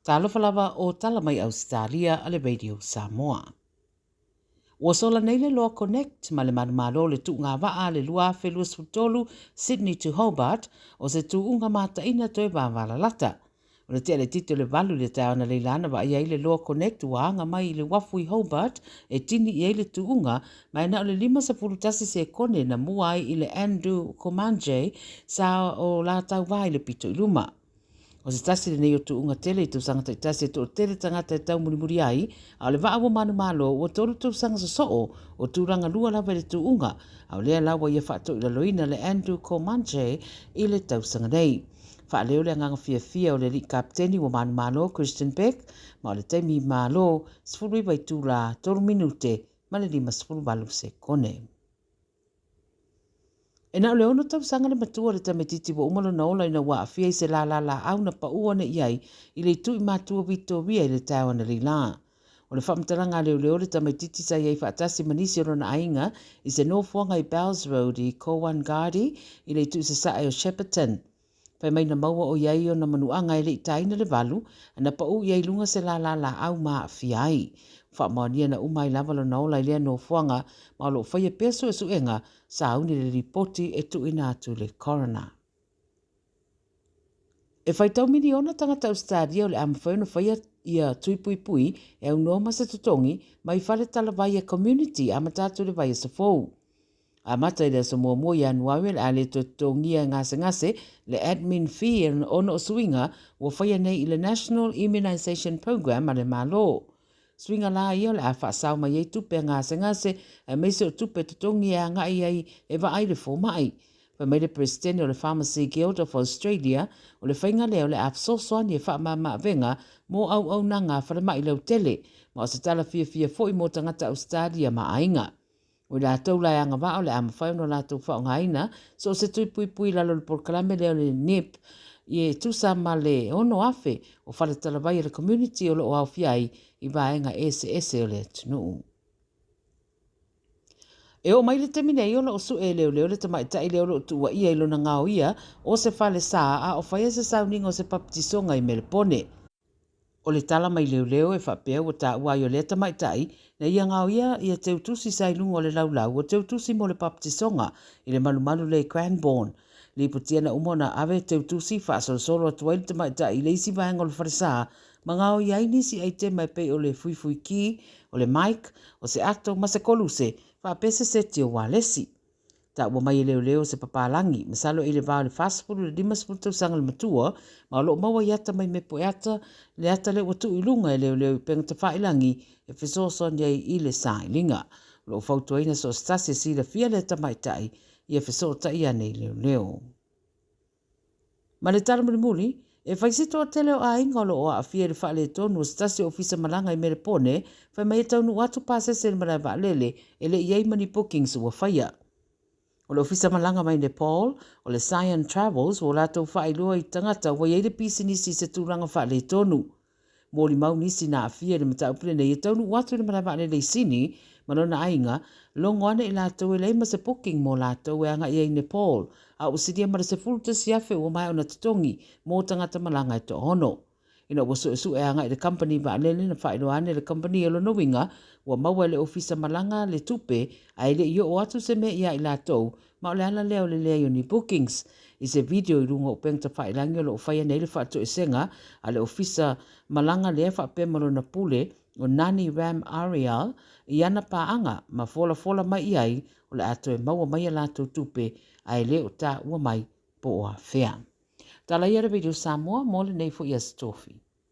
Tala Fou o tala mai Ausetalia ale Radio Samoa. Ua sola nei le loa connect ma le manumalo le tu ngā waa le lua whelua sutolu Sydney to Hobart o se tu unga mata ina toi wāwala lata. O le tia le tito le valu le taona le lana wa ia le loa connect wa anga mai le wafu i Hobart e tini i le tu unga mai na o le 5 se kone na mua i le Andrew Komanje sa o la tau vai le pito i luma. O se tasi le nei o tu unga tele i tu sanga tai tasi to tele tangata i tau muri ai, a le waa manu malo o toru tu sanga sa soo o tu ranga lua lawa le tu unga, a lea lawa ia whaato i la loina le Andrew Komanje i le tau sanga nei. Wha leo le nganga fia o le li kapteni o manu malo Christian Beck, ma o le teimi malo sfuru i tu la toru minute ma le 5 se kone. E na leo no tau sanga le matua le tametiti wa umalo na ola ina waa fia i se la au na pa ua ne iai i le tu i matua Victoria i le tau na li la. O le whamtaranga leo le tametiti sa iai whaatasi manisi o na ainga i se Northwanga i Bells Road i Cowangari i le tu i se sae o Shepparton. Pai mai na maua o iai o na manuanga i le itaina le valu na pa u iai lunga se la au maa fia ai. Whaamania na umai lavalo na ola i lea Northwanga ma lo whaia peso e suenga sa auni le ripoti e tu ina atu le coroner. E whaitau miliona tangata Ausetalia o le amawhau na whaia ia tuipui e au noa masa tutongi mai whare tala vai a community a matatu le vai a safou. A mata i le Samoa mua i anuawe le ale tutongia ngase le admin fee ono o suinga wa whaia nei i le National Immunisation Program a le malo. Swinga la ia le a whaasau mai ei tupe ngase e meise o tupe tutongi e ngai ai e wa ai le fōmai. Pa mai le President o le Pharmacy Guild of Australia o le whainga leo le a sosoani e wha maa venga mō au nanga whare mai lau tele ma o se tala fia fo i mō tangata Australia ma ainga. O le atau lai anga wao le ama whau no la tau whao ngaina so se tui pui lalo le porkalame leo le nip i e tusa ma le ono afe o whare tala vai le community o lo au fiai i vaenga ese o le tunu. E o mai le temine i o lo su e leo le tamaita i leo lo tua ia i lo na ngao ia o se whale saa a o whaia se sauninga o se papitisonga i Melpone. O le tala mai leo e whapea o ta ua i o le tamaitai na ia ngao ia i a teutusi sa ilunga o le laulau o teutusi mo le papitisonga i le malumalu le Cranbourne. Li putia na umona ave teutusi whaasolo atua i le tamaitai i le isi vaenga o le wharesa ma ngao ia inisi ai te mai pe o le fui ki, o le Mike, o se acto ma se koluse whapese se tio walesi. Ta ua mai leo se papalangi, masalo i le vao le fastfood le 5 tau sanga le matua, ma lo maua iata mai me po iata, le ata le watu i lunga e leo i penga ta whailangi e fesoson iai i le sailinga. Lo fautua ina so stasi si le fia le tamaitai i e fesota ia nei leo. Ma le tala muli, e whaisito o tele o a inga lo o a fia le whaale tonu o stasi ofisa malanga i Melpone, whai mai e taunu atu pase se le marai waalele e le iei mani bookings ua whaia. O le ofisa malanga mai Nepal, o le Cyan Travels, o latou whailua i tangata wa iei le pisi nisi se tūranga whaale tonu. Mōli mau nisi na a fia le mataupule nei e taunu watu le marai waalele i sini, manona ainga, longo ana i latou e leima se booking mo latou e anga iei Nepal, a usidia mara se fuluta siafe o mai ona tutongi mō tangata malanga i to hono. Ina waso e anga i le company waalele na whailoane le company e lono winga, wa maua le ofisa malanga le tupe, a ele i o atu se me ia i latou, ma o le ala leo le leo ni bookings. I se video i runga o pengta whailangi o lo whaia nei le whaato e senga, a le ofisa malanga le whaapemalo na pule, o Nani Ram Ariel, i ana paanga ma fola mai iai o le ato e maua mai a latou tupe a ele o ta ua mai po o a whea. Tala ia re video Samoa, mo le nei fo ia stofi.